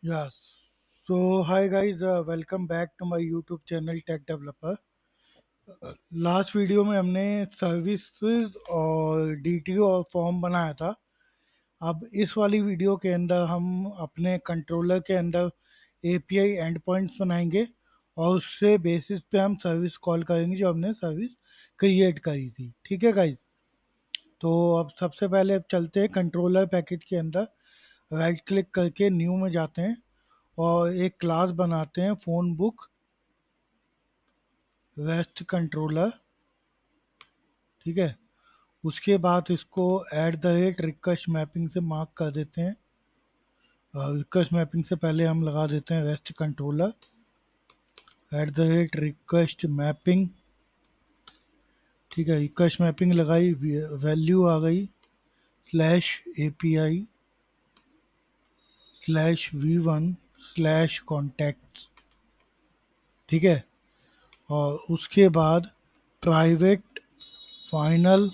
Yes. So, hi guys, welcome back to my YouTube channel Tech Developer. Last video में हमने services और DTO और form बनाया था। अब इस वाली वीडियो के अंदर हम अपने कंट्रोलर के अंदर एपीआई एंड पॉइंट्स बनाएंगे और उससे बेसिस पे हम सर्विस कॉल करेंगे जो हमने सर्विस क्रिएट करी थी। ठीक है गाइज। तो अब सबसे पहले अब चलते हैं कंट्रोलर पैकेज के अंदर। राइट क्लिक करके न्यू में जाते हैं और एक क्लास बनाते हैं फ़ोन बुक वेस्ट कंट्रोलर। ठीक है। उसके बाद इसको eight the rate request mapping से मार्क कर देते हैं। रिक्वेस्ट मैपिंग से पहले हम लगा देते हैं rest controller at the rate request mapping. ठीक है, रिक्वेस्ट मैपिंग लगाई, वैल्यू आ गई slash A P I slash V one slash contact. ठीक है। और उसके बाद private final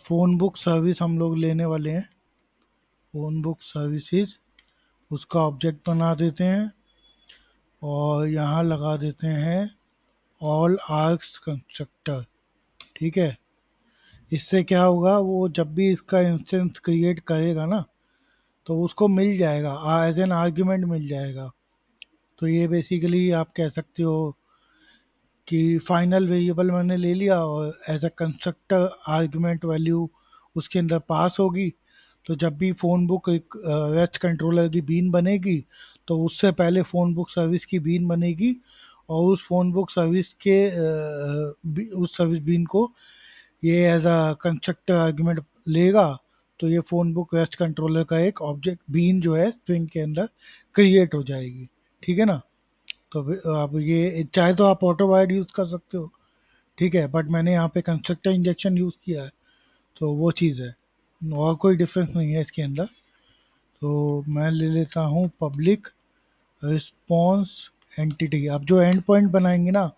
phone book service हम लोग लेने वाले हैं। फ़ोन बुक सर्विसेज उसका ऑब्जेक्ट बना देते हैं और यहाँ लगा देते हैं ऑल आर्क्स कंस्ट्रक्टर। ठीक है। इससे क्या होगा, वो जब भी इसका इंस्टेंस क्रिएट करेगा ना तो उसको मिल जाएगा, एज एन आर्ग्यूमेंट मिल जाएगा। तो ये बेसिकली आप कह सकते हो कि फाइनल वेरिएबल मैंने ले लिया और as a constructor argument value उसके अंदर पास होगी। तो जब भी फ़ोन बुक एक वेस्ट कंट्रोलर की बीन बनेगी तो उससे पहले फ़ोन बुक सर्विस की बीन बनेगी और उस फ़ोन बुक सर्विस के उस सर्विस बीन को ये एज अ कंस्ट्रक्टर आर्ग्यूमेंट लेगा। तो ये फ़ोन बुक वेस्ट कंट्रोलर का एक ऑब्जेक्ट बीन जो है स्ट्रिंग के अंदर क्रिएट हो जाएगी। ठीक है ना। तो आप ये चाहे तो आप ऑटो वाइड यूज़ कर सकते हो। ठीक है, बट मैंने यहाँ पे कंस्ट्रक्टर इंजेक्शन यूज़ किया है तो वो चीज़ है, और कोई डिफरेंस नहीं है इसके अंदर। तो मैं ले लेता हूँ पब्लिक रिस्पॉन्स एंटिटी। अब जो एंड पॉइंट बनाएंगे ना,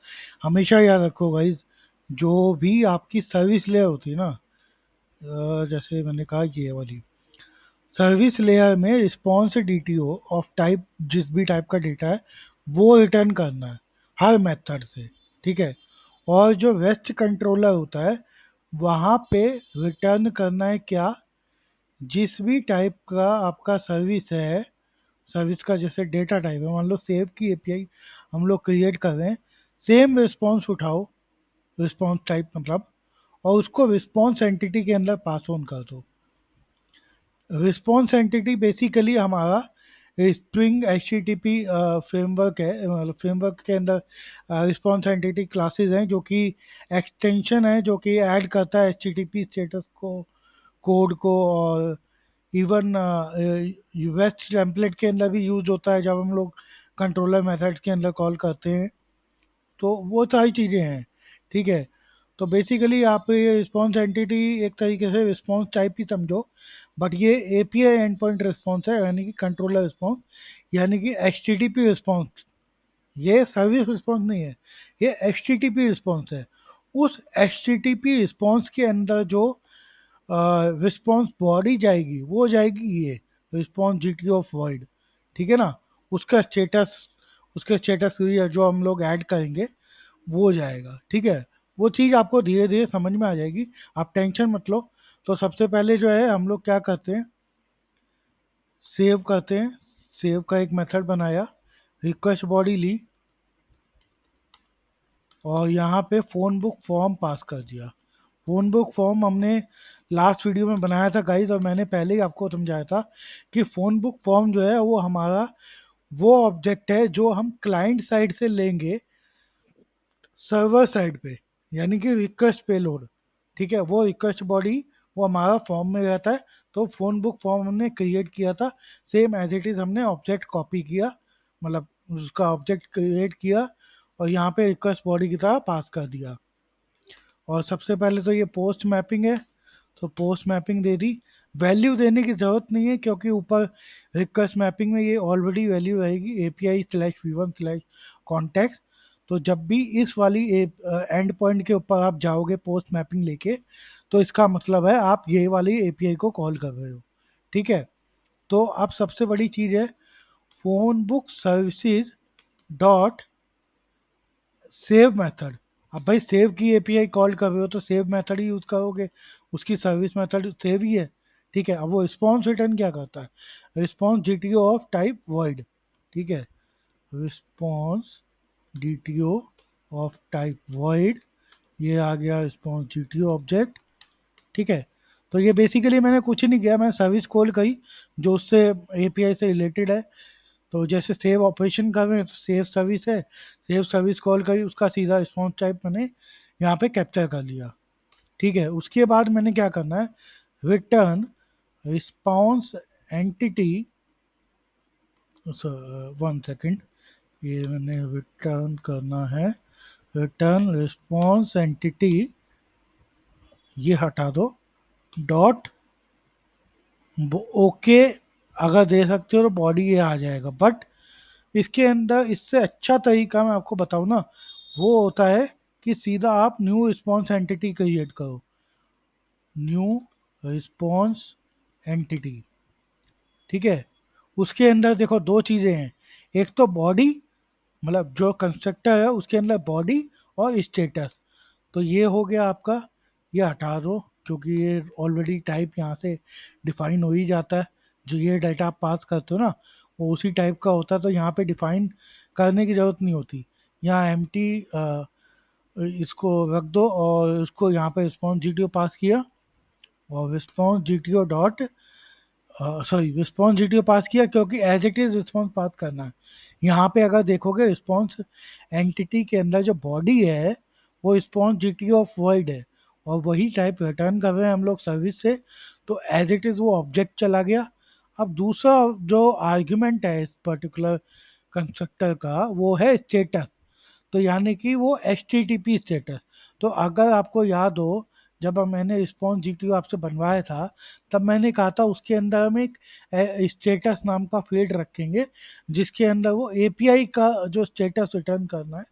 हमेशा याद रखो गाइज, जो भी आपकी सर्विस लेयर होती है ना, जैसे मैंने कहा ये वाली सर्विस लेयर में रिस्पॉन्स डीटीओ ऑफ टाइप, जिस भी टाइप का डेटा है वो रिटर्न करना है हर मेथड से। ठीक है। और जो वेस्ट कंट्रोलर होता है वहाँ पे रिटर्न करना है क्या, जिस भी टाइप का आपका सर्विस है, सर्विस का जैसे डेटा टाइप है, मान लो सेव की एपीआई हम लोग क्रिएट कर रहे हैं, सेम रिस्पॉन्स उठाओ, रिस्पॉन्स टाइप मतलब, और उसको रिस्पॉन्स एंटिटी के अंदर पास ऑन कर दो। रिस्पॉन्स एंटिटी बेसिकली हमारा string H T T P framework है, मतलब फ्रेमवर्क के अंदर रिस्पॉन्स एंटिटी क्लासेस हैं जो कि एक्सटेंशन है जो कि ऐड करता है H T T P status को, कोड को। और इवन वेस्ट टेम्पलेट के अंदर भी यूज होता है जब हम लोग कंट्रोलर मेथड के अंदर कॉल करते हैं। तो वो सारी चीज़ें हैं। ठीक है। तो बेसिकली आप ये रिस्पॉन्स एंटिटी एक तरीके से रिस्पॉन्स टाइप ही समझो, बट ये एपीआई एंड पॉइंट रिस्पॉन्स है, यानी कि कंट्रोलर रिस्पॉन्स, यानी कि H T T P response. ये सर्विस रिस्पॉन्स नहीं है, ये H T T P response है। उस H T T P response के अंदर जो रिस्पॉन्स बॉडी जाएगी वो जाएगी ये रिस्पॉन्स जीटी ऑफ वर्ड। ठीक है ना। उसका स्टेटस, उसके स्टेटस जो हम लोग ऐड करेंगे वो जाएगा। ठीक है। वो चीज़ आपको धीरे धीरे समझ में आ जाएगी, आप टेंशन मत लो। तो सबसे पहले जो है हम लोग क्या करते हैं, सेव करते हैं। सेव का एक मेथड बनाया, रिक्वेस्ट बॉडी ली और यहाँ पे फ़ोन बुक फॉर्म पास कर दिया। फ़ोन बुक फॉर्म हमने लास्ट वीडियो में बनाया था गाइज, और मैंने पहले ही आपको समझाया था कि फ़ोन बुक फॉर्म जो है वो हमारा वो ऑब्जेक्ट है जो हम क्लाइंट साइड से लेंगे सर्वर साइड पे, यानी कि रिक्वेस्ट पेलोड। ठीक है। वो रिक्वेस्ट बॉडी वो हमारा फॉर्म में रहता है। तो फ़ोन बुक फॉर्म हमने क्रिएट किया था, सेम एज इट इज़ हमने ऑब्जेक्ट कॉपी किया, मतलब उसका ऑब्जेक्ट क्रिएट किया और यहाँ पे रिक्वेस्ट बॉडी की तरह पास कर दिया। और सबसे पहले तो ये पोस्ट मैपिंग है, तो पोस्ट मैपिंग दे दी। वैल्यू देने की ज़रूरत नहीं है क्योंकि ऊपर रिक्वेस्ट मैपिंग में ये ऑलरेडी वैल्यू रहेगी A P I slash V one slash contact. तो जब भी इस वाली एंड पॉइंट के ऊपर आप जाओगे पोस्ट मैपिंग लेके, तो इसका मतलब है आप ये वाली एपीआई को कॉल कर रहे हो। ठीक है। तो अब सबसे बड़ी चीज़ है, phone book services dot save method. अब भाई सेव की एपीआई कॉल कर रहे हो तो सेव मेथड ही यूज करोगे, उसकी सर्विस मेथड सेव ही है। ठीक है, अब वो रिस्पॉन्स रिटर्न क्या करता है, response GTO of type void. ठीक है, response DTO of type void, ये आ गया रिस्पॉन्स जीटीओ ऑब्जेक्ट। ठीक है, तो ये बेसिकली मैंने कुछ नहीं किया, मैंने सर्विस कॉल करी जो उससे एपीआई से रिलेटेड है। तो जैसे सेव ऑपरेशन कर रहे हैं तो सेव सर्विस है, सेव सर्विस कॉल करी, उसका सीधा रिस्पॉन्स टाइप मैंने यहाँ पे कैप्चर कर लिया। ठीक है, उसके बाद मैंने क्या करना है, return response entity, one second, ये मैंने रिटर्न करना है, रिटर्न रिस्पॉन्स एंटिटी, ये हटा दो, डॉट ओके, अगर दे सकते हो तो बॉडी ये आ जाएगा। बट इसके अंदर इससे अच्छा तरीका मैं आपको बताऊँ ना, वो होता है कि सीधा आप न्यू रिस्पॉन्स एंटिटी क्रिएट करो, न्यू रिस्पॉन्स एंटिटी। ठीक है, उसके अंदर देखो दो चीज़ें हैं, एक तो बॉडी, मतलब जो कंस्ट्रक्टर है उसके अंदर बॉडी और स्टेटस। तो ये हो गया आपका, ये हटा दो क्योंकि ये ऑलरेडी टाइप यहाँ से डिफाइन हो ही जाता है, जो ये डाटा आप पास करते हो ना वो उसी टाइप का होता है, तो यहाँ पे डिफाइन करने की ज़रूरत नहीं होती। यहाँ एम इसको रख दो और इसको यहाँ पे रिस्पॉन्स जीटीओ पास किया, और response GTO dot, sorry response GTO pass किया क्योंकि as it is response pass करना है। यहाँ पे अगर देखोगे रिस्पॉन्स एंटिटी के अंदर जो बॉडी है वो रिस्पॉन्स जीटीओ ऑफ वर्ड है, और वही टाइप रिटर्न कर रहे हैं हम लोग सर्विस से, तो एज इट इज़ वो ऑब्जेक्ट चला गया। अब दूसरा जो आर्ग्यूमेंट है इस पर्टिकुलर कंस्ट्रक्टर का वो है स्टेटस, तो यानी कि वो H T T P status. तो अगर आपको याद हो, जब मैंने रिस्पॉन्स जीटीओ आपसे बनवाया था तब मैंने कहा था उसके अंदर हम एक स्टेटस नाम का फील्ड रखेंगे, जिसके अंदर वो एपीआई का जो स्टेटस रिटर्न करना है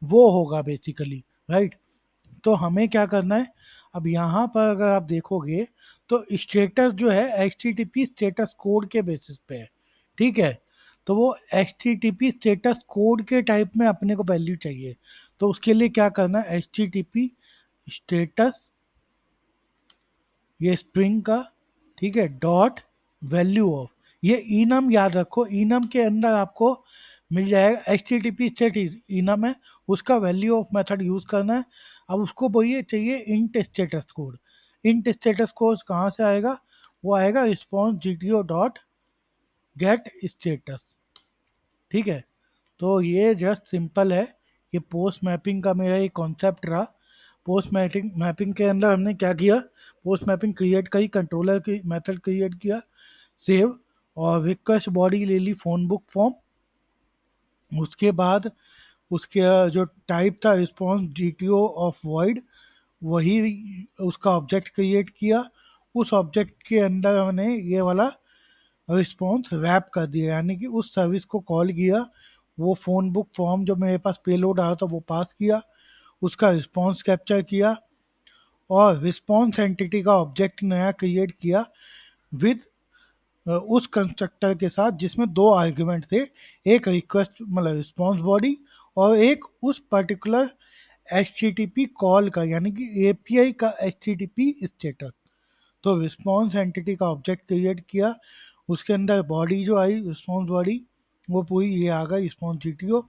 वो होगा बेसिकली, राइट। तो हमें क्या करना है, अब यहाँ पर अगर आप देखोगे तो स्टेटस जो है H T T P status code के बेसिस पे है। ठीक है, तो वो H T T P status code के टाइप में अपने को वैल्यू चाहिए, तो उसके लिए क्या करना है, H T T P status, ये स्ट्रिंग का, ठीक है, डॉट वैल्यू ऑफ, ये इनम याद रखो, इनम के अंदर आपको मिल जाएगा H T T P status, enum है उसका वैल्यू ऑफ मेथड यूज करना है। अब उसको बोलिए चाहिए int status code, int status code कहाँ से आएगा, वो आएगा response G T O dot get status. ठीक है, तो ये जस्ट सिंपल है, ये पोस्ट मैपिंग का मेरा एक कॉन्सेप्ट रहा। पोस्ट मैपिंग मैपिंग के अंदर हमने क्या किया, पोस्ट मैपिंग क्रिएट करी, कंट्रोलर की मेथड क्रिएट किया, सेव, और रिक्वेस्ट बॉडी ले ली फोन बुक फॉर्म। उसके बाद उसके जो टाइप था रिस्पॉन्स जीटीओ ऑफ वॉइड, वही उसका ऑब्जेक्ट क्रिएट किया, उस ऑब्जेक्ट के अंदर हमने ये वाला रिस्पॉन्स रैप कर दिया, यानी कि उस सर्विस को कॉल किया, वो फ़ोन बुक फॉर्म जो मेरे पास पेलोड आया था वो पास किया, उसका रिस्पॉन्स कैप्चर किया, और रिस्पॉन्स एंटिटी का ऑब्जेक्ट नया क्रिएट किया विद उस कंस्ट्रक्टर के साथ जिसमें दो आर्ग्यूमेंट थे, एक रिक्वेस्ट मतलब रिस्पॉन्स बॉडी, और एक उस particular H T T P call का यानी कि एपीआई का H T T P status. तो रिस्पॉन्स एंटिटी का ऑब्जेक्ट क्रिएट किया, उसके अंदर बॉडी जो आई रिस्पॉन्स बॉडी वो पूरी ये आ गई रिस्पॉन्स जीटीओ,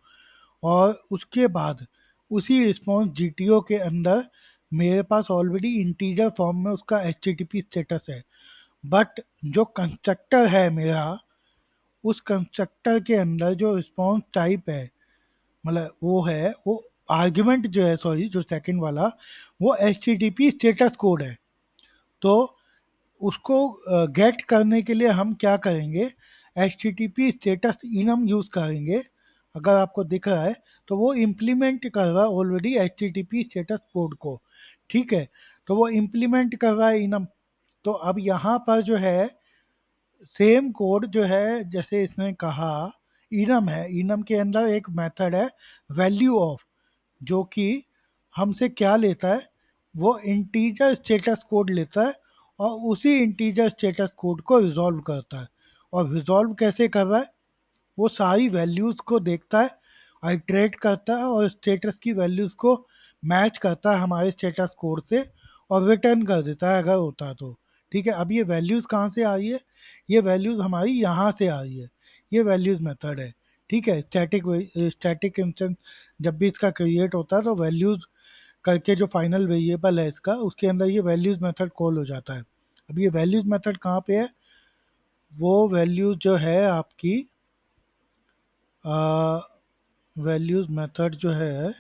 और उसके बाद उसी रिस्पॉन्स जीटीओ के अंदर मेरे पास ऑलरेडी इंटीजर फॉर्म में उसका H T T P status है। बट जो कंस्ट्रक्टर है मेरा, उस कंस्ट्रक्टर के अंदर जो रिस्पॉन्स टाइप है, मतलब वो है वो आर्ग्यूमेंट जो है, सॉरी जो सेकंड वाला, वो H T T P status code है। तो उसको गेट करने के लिए हम क्या करेंगे, H T T P status enum use करेंगे। अगर आपको दिख रहा है तो वो इम्प्लीमेंट कर रहा है already H T T P status code को। ठीक है, तो वो इम्प्लीमेंट कर रहा है इनम। तो अब यहाँ पर जो है सेम कोड जो है जैसे इसने कहा, इनम है, इनम के अंदर एक मेथड है वैल्यू ऑफ, जो कि हमसे क्या लेता है, वो इंटीजर स्टेटस कोड लेता है और उसी इंटीजर स्टेटस कोड को रिजॉल्व करता है। और रिजॉल्व कैसे कर रहा है, वो सारी वैल्यूज़ को देखता है, आइट्रेट करता है और स्टेटस की वैल्यूज़ को मैच करता है हमारे स्टेटस कोड से और रिटर्न कर देता है अगर होता तो। ठीक है, अब ये वैल्यूज़ कहाँ से आ रही है? ये वैल्यूज़ हमारी यहाँ से आ रही है, ये वैल्यूज़ मेथड है। ठीक है, स्टैटिक इंस्टेंस जब भी इसका क्रिएट होता है तो वैल्यूज़ करके जो फाइनल वेरिएबल है इसका, उसके अंदर ये वैल्यूज़ मेथड कॉल हो जाता है। अब ये वैल्यूज़ मेथड कहाँ पे है? वो वैल्यू जो है आपकी वैल्यूज़ मेथड जो है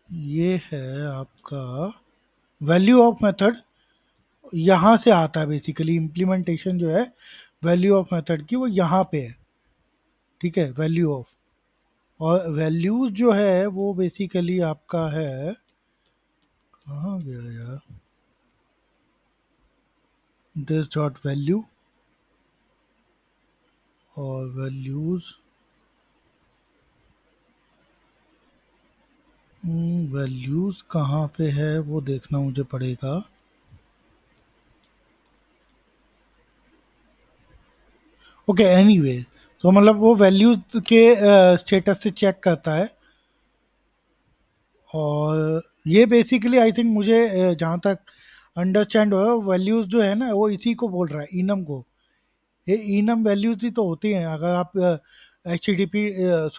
ये है आपका वैल्यू ऑफ मेथड, यहाँ से आता है बेसिकली। इम्प्लीमेंटेशन जो है वैल्यू ऑफ मेथड की वो यहाँ पे है। ठीक है, वैल्यू ऑफ, और वैल्यूज जो है वो बेसिकली आपका है, कहाँ गया यार, दिस डॉट वैल्यू, और वैल्यूज वैल्यूज कहाँ पे है वो देखना मुझे पड़ेगा। ओके, एनीवे, तो मतलब वो वैल्यूज के स्टेटस से चेक करता है। और ये बेसिकली आई थिंक मुझे जहाँ तक अंडरस्टैंड हो रहा है, वैल्यूज जो है ना वो इसी को बोल रहा है, इनम को। ये इनम वैल्यूज ही तो होती हैं। अगर आप एच टी पी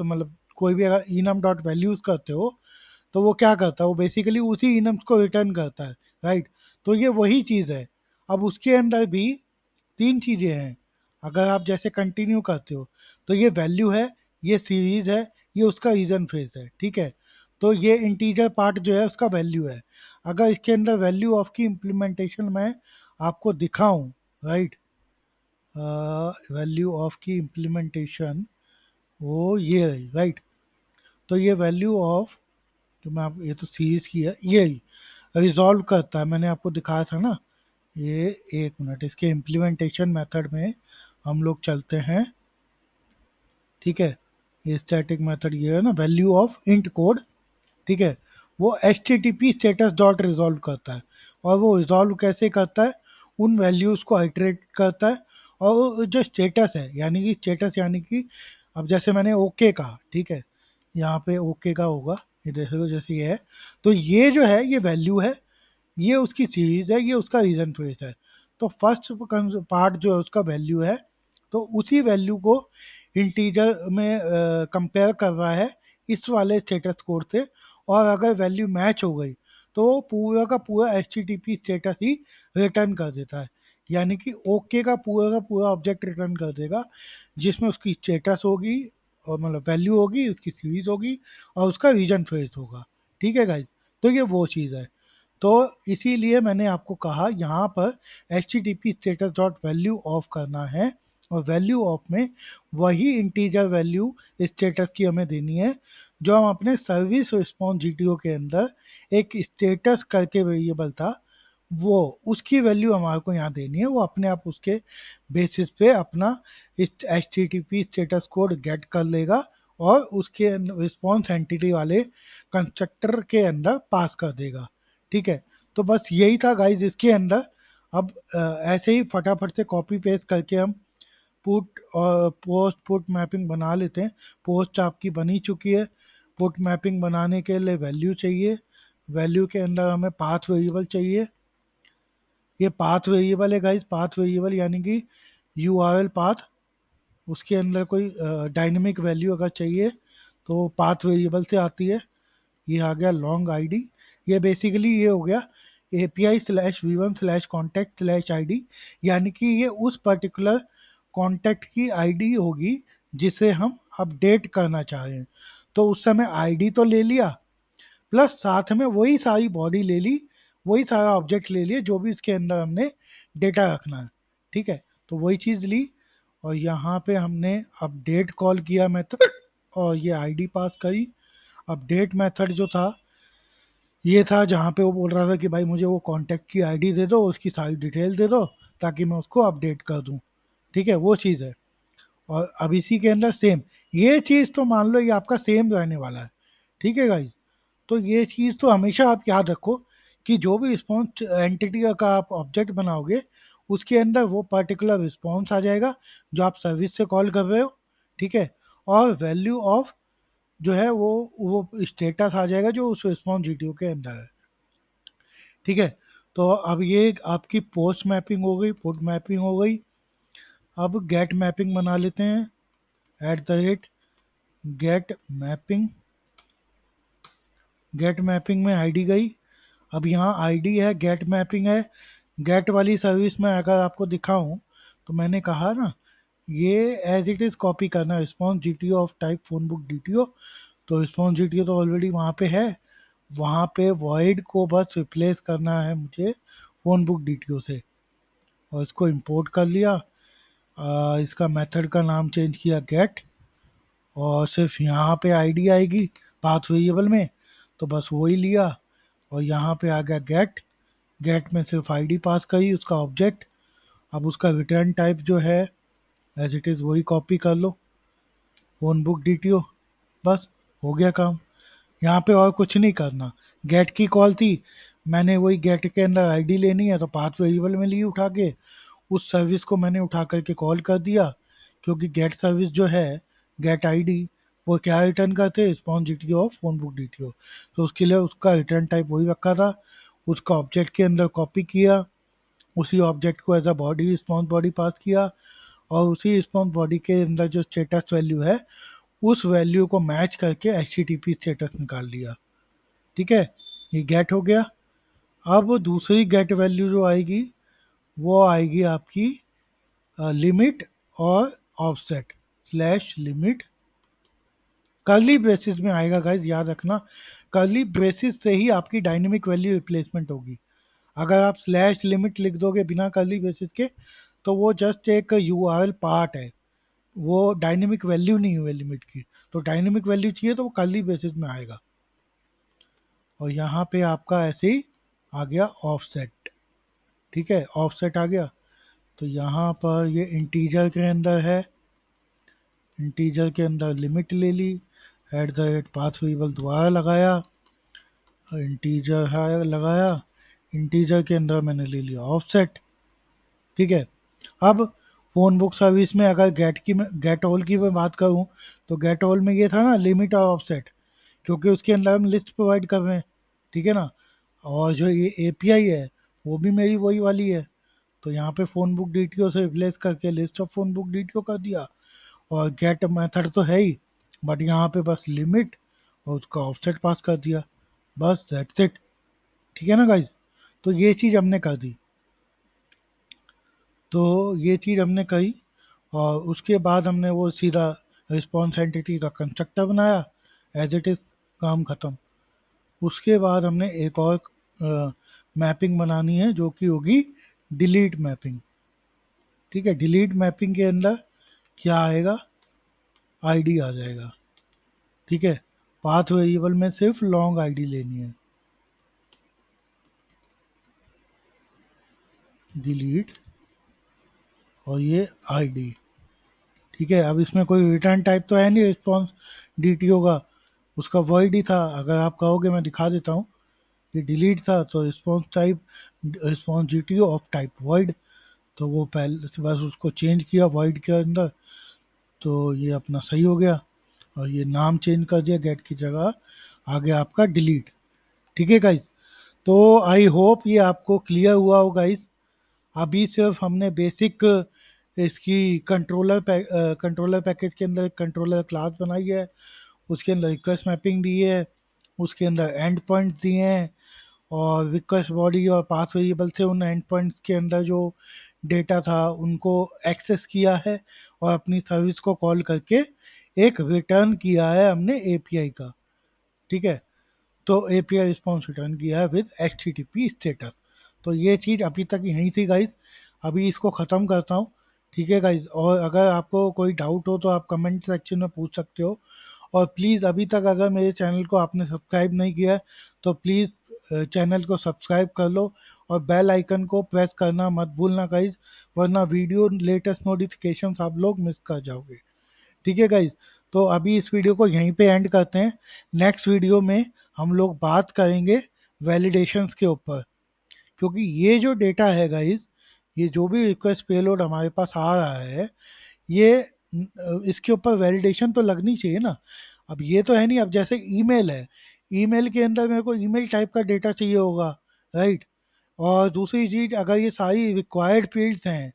मतलब कोई भी अगर इनम डॉट वैल्यूज करते हो तो वो क्या करता है, वो बेसिकली उसी इनम्स को रिटर्न करता है, राइट। तो ये वही चीज़ है। अब उसके अंदर भी तीन चीज़ें हैं। अगर आप जैसे कंटिन्यू करते हो तो ये वैल्यू है, ये सीरीज है, ये उसका रीजन फेस है। ठीक है, तो ये इंटीजर पार्ट जो है उसका वैल्यू है। अगर इसके अंदर वैल्यू ऑफ की इम्प्लीमेंटेशन मैं आपको दिखाऊं, राइट, वैल्यू ऑफ की इम्प्लीमेंटेशन वो ये रही, राइट। तो ये वैल्यू ऑफ, तो मैं आप, ये तो सीरीज की है, ये रिजॉल्व करता है, मैंने आपको दिखाया था ना। ये एक मिनट, इसके इम्प्लीमेंटेशन मेथड में हम लोग चलते हैं। ठीक है, ये स्टैटिक मेथड ये है ना, वैल्यू ऑफ इंट कोड। ठीक है, वो H T T P status dot resolve करता है। और वो रिजॉल्व कैसे करता है? उन वैल्यूज़ को आइटरेट करता है। और जो स्टेटस है, यानी कि स्टेटस यानी कि अब जैसे मैंने ओके कहा, ठीक है, यहाँ पे ओके का होगा, ये देखो जैसे ये है। तो ये जो है ये वैल्यू है, ये उसकी सीरीज है, ये उसका रीजन फेस है। तो फर्स्ट पार्ट जो है उसका वैल्यू है, तो उसी वैल्यू को इंटीजर में कंपेयर कर रहा है इस वाले स्टेटस कोड से। और अगर वैल्यू मैच हो गई तो वो पूरा का पूरा H T T P status ही रिटर्न कर देता है। यानी कि ओके का पूरा ऑब्जेक्ट रिटर्न कर देगा, जिसमें उसकी स्टेटस होगी, और मतलब वैल्यू होगी, उसकी सीरीज होगी, और उसका रीजन फेस होगा। ठीक है गाइज, तो ये वो चीज़ है। तो इसीलिए मैंने आपको कहा यहाँ पर H T T P status dot value of करना है, और वैल्यू ऑफ में वही इंटीजर वैल्यू स्टेटस की हमें देनी है जो हम अपने service response G T O के अंदर एक स्टेटस करके वेरिएबल था, वो उसकी वैल्यू हमारे को यहाँ देनी है। वो अपने आप उसके बेसिस पे अपना इस H T T P status code get कर लेगा और उसके रिस्पॉन्स एंटिटी वाले कंस्ट्रक्टर के अंदर पास कर देगा। ठीक है, तो बस यही था गाइज इसके अंदर। अब ऐसे ही फटाफट से कॉपी पेस्ट करके हम पुट और पोस्ट पुट मैपिंग बना लेते हैं। पोस्ट आपकी बनी चुकी है। पुट मैपिंग बनाने के लिए वैल्यू चाहिए, वैल्यू के अंदर हमें पाथ वेरिएबल चाहिए। ये पाथ वेरिएबल है गाइज, पाथ वेरिएबल यानी कि यू आर एल पाथ। उसके अंदर कोई डायनेमिक वैल्यू अगर चाहिए तो पाथ वेरिएबल से आती है। ये आ गया लॉन्ग आईडी। ये बेसिकली ये हो गया API slash V one slash contact slash I D, यानी कि ये उस पर्टिकुलर कॉन्टैक्ट की आईडी होगी जिसे हम अपडेट करना चाह रहे हैं। तो उस समय आईडी तो ले लिया, प्लस साथ में वही सारी बॉडी ले ली, वही सारा ऑब्जेक्ट ले लिए जो भी इसके अंदर हमने डेटा रखना है। ठीक है, तो वही चीज़ ली, और यहाँ पे हमने अपडेट कॉल किया मेथड, और ये आईडी पास करी। अपडेट मेथड जो था ये था जहाँ पे वो बोल रहा था कि भाई मुझे वो कॉन्टैक्ट की आईडी दे दो, उसकी सारी डिटेल दे दो ताकि मैं उसको अपडेट कर दूँ। ठीक है, वो चीज़ है। और अब इसी के अंदर सेम ये चीज़ तो मान लो ये आपका सेम रहने वाला है। ठीक है गाइज, तो ये चीज़ तो हमेशा आप याद रखो कि जो भी रिस्पॉन्स एंटिटी का आप ऑब्जेक्ट बनाओगे उसके अंदर वो पर्टिकुलर रिस्पॉन्स आ जाएगा जो आप सर्विस से कॉल कर रहे हो, ठीक है। और वैल्यू ऑफ जो है वो स्टेटस आ जाएगा जो उस रिस्पॉन्स जीटीओ के अंदर है, ठीक है। तो अब ये आपकी पोस्ट मैपिंग हो गई, पुट मैपिंग हो गई। अब गेट मैपिंग बना लेते हैं, @ गेट मैपिंग। गेट मैपिंग में आईडी गई। अब यहाँ आईडी है, गेट मैपिंग है। गेट वाली सर्विस में अगर आपको दिखाऊं तो मैंने कहा ना, ये एज इट इज़ कॉपी करना, response GTO of type phone book DTO. तो रिस्पॉन्स जीटीओ तो ऑलरेडी वहाँ पे है, वहाँ पे वॉइड को बस रिप्लेस करना है मुझे फोन बुक डीटीओ से। और इसको इंपोर्ट कर लिया। इसका मेथड का नाम चेंज किया गेट, और सिर्फ यहाँ पे आईडी आएगी पाथ वेरिएबल में, तो बस वही लिया। और यहाँ पे आ गया गेट। गेट में सिर्फ आईडी पास करी, उसका ऑब्जेक्ट। अब उसका रिटर्न टाइप जो है एज इट इज़ वही कॉपी कर लो, फोन बुक डीटीओ। बस हो गया काम। यहाँ पे और कुछ नहीं करना। गेट की कॉल थी, मैंने वही गेट के अंदर आईडी लेनी है तो पाथ वेरिएबल में ली उठा के, उस सर्विस को मैंने उठा करके कॉल कर दिया। क्योंकि गेट सर्विस जो है, गेट आईडी, वो क्या रिटर्न करते हैं, response GTO of phone book DTO. तो उसके लिए उसका रिटर्न टाइप वही रखा था, उसका ऑब्जेक्ट के अंदर कॉपी किया, उसी ऑब्जेक्ट को as a body response body pass किया, और उसी रिस्पॉन्स बॉडी के अंदर जो स्टेटस वैल्यू है उस वैल्यू को मैच करके एचटीटीपी स्टेटस निकाल लिया, ठीक है। ये गेट हो गया। अब दूसरी गेट वैल्यू जो आएगी वो आएगी आपकी लिमिट और offset slash limit. Curly braces में आएगा गाइज, याद रखना। कर्ली ब्रेसिस से ही आपकी डायनेमिक वैल्यू रिप्लेसमेंट होगी। अगर आप स्लैश लिमिट लिख दोगे बिना कर्ली ब्रेसिस के तो वो जस्ट एक यूआरएल पार्ट है, वो डायनेमिक वैल्यू नहीं हुई लिमिट की। तो डायनेमिक वैल्यू चाहिए तो वो कर्ली ब्रेसिस में आएगा। और यहाँ पे आपका ऐसे ही आ गया ऑफसेट, ठीक है। ऑफसेट आ गया। तो यहाँ पर ये इंटीजर के अंदर है, इंटीजर के अंदर लिमिट ले ली, पाथ वेरिएबल दोबारा लगाया, इंटीजर है लगाया, इंटीजर के अंदर मैंने ले लिया ऑफसेट, ठीक है। अब फ़ोन बुक सर्विस में अगर गेट ऑल की मैं बात करूँ तो गेट ऑल में ये था ना लिमिट और ऑफसेट, क्योंकि उसके अंदर हम लिस्ट प्रोवाइड कर रहे हैं, ठीक है ना। और जो ये एपीआई है वो भी मेरी वही वाली है। तो यहाँ पे फ़ोन बुक डीटीओ से रिप्लेस करके list of phone book DTO कर दिया। और गेट मेथड तो है ही, बट यहाँ पे बस लिमिट और उसका ऑफसेट पास कर दिया, बस दैट्स इट, ठीक है ना गाइज। तो ये चीज़ हमने कर दी। तो ये चीज़ हमने कही, और उसके बाद हमने वो सीधा रिस्पॉन्स एंटिटी का कंस्ट्रक्टर बनाया, एज इट इज़, काम ख़त्म। उसके बाद हमने एक और मैपिंग बनानी है जो कि होगी डिलीट मैपिंग, ठीक है। डिलीट मैपिंग के अंदर क्या आएगा, आईडी आ जाएगा, ठीक है। पाथ वेरिएबल में सिर्फ लॉन्ग आईडी लेनी है, डिलीट और ये आईडी, ठीक है। अब इसमें कोई रिटर्न टाइप तो है नहीं रिस्पॉन्स डीटीओ का, उसका वॉइड ही था। अगर आप कहोगे मैं दिखा देता हूँ, ये डिलीट था तो response type, response GTO of type void. तो वो पहले से बस उसको चेंज किया वॉइड के अंदर, तो ये अपना सही हो गया। और ये नाम चेंज कर दिया गेट की जगह, आ गया आपका डिलीट, ठीक है गाइज। तो आई होप ये आपको क्लियर हुआ हो गाइज। अभी सिर्फ हमने बेसिक इसकी कंट्रोलर पैकेज के अंदर कंट्रोलर क्लास बनाई है, उसके अंदर रिक्वेस्ट मैपिंग दी है, उसके अंदर एंड पॉइंट्स दिए हैं, और रिक्वेस्ट बॉडी और पाथ वेरिएबल से उन एंड पॉइंट्स के अंदर जो डेटा था उनको एक्सेस किया है, और अपनी सर्विस को कॉल करके एक रिटर्न किया है हमने एपीआई का, ठीक है। तो एपीआई रिस्पॉन्स रिटर्न किया है विद एचटीटीपी स्टेटस। तो ये चीज़ अभी तक यहीं थी गाइज, अभी इसको ख़त्म करता हूँ, ठीक है गाइज। और अगर आपको कोई डाउट हो तो आप कमेंट सेक्शन में पूछ सकते हो। और प्लीज़ अभी तक अगर मेरे चैनल को आपने सब्सक्राइब नहीं किया है तो प्लीज़ चैनल को सब्सक्राइब कर लो, और बेल आइकन को प्रेस करना मत भूलना गाइज, वरना वीडियो लेटेस्ट नोटिफिकेशंस आप लोग मिस कर जाओगे, ठीक है गाइज। तो अभी इस वीडियो को यहीं पे एंड करते हैं। नेक्स्ट वीडियो में हम लोग बात करेंगे वैलिडेशंस के ऊपर, क्योंकि ये जो डेटा है गाइज, ये जो भी रिक्वेस्ट पेलोड हमारे पास आ रहा है, ये इसके ऊपर वैलिडेशन तो लगनी चाहिए ना। अब ये तो है नहीं, अब जैसे ईमेल है, ईमेल के अंदर मेरे को ईमेल टाइप का डेटा चाहिए होगा, राइट। और दूसरी चीज, अगर ये सारी रिक्वायर्ड फील्ड्स हैं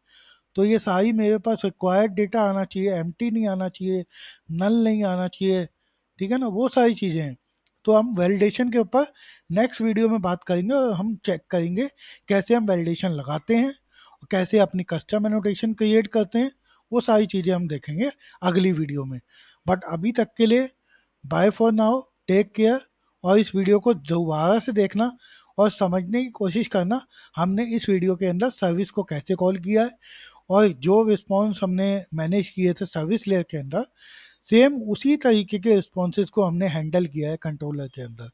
तो ये सारी मेरे पास रिक्वायर्ड डेटा आना चाहिए, एम्प्टी नहीं आना चाहिए, नल नहीं आना चाहिए, ठीक है ना, वो सारी चीज़ें हैं। तो हम वैलिडेशन के ऊपर नेक्स्ट वीडियो में बात करेंगे, और हम चेक करेंगे कैसे हम वैलिडेशन लगाते हैं और कैसे अपनी कस्टम एनोटेशन क्रिएट करते हैं। वो सारी चीज़ें हम देखेंगे अगली वीडियो में। बट अभी तक के लिए bye for now, take care. और इस वीडियो को दोबारा से देखना और समझने की कोशिश करना हमने इस वीडियो के अंदर सर्विस को कैसे कॉल किया है, और जो रिस्पॉन्स हमने मैनेज किए थे सर्विस लेयर के अंदर, सेम उसी तरीके के रिस्पॉन्सेज को हमने हैंडल किया है कंट्रोलर के अंदर।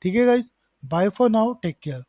ठीक है guys, bye for now, take care.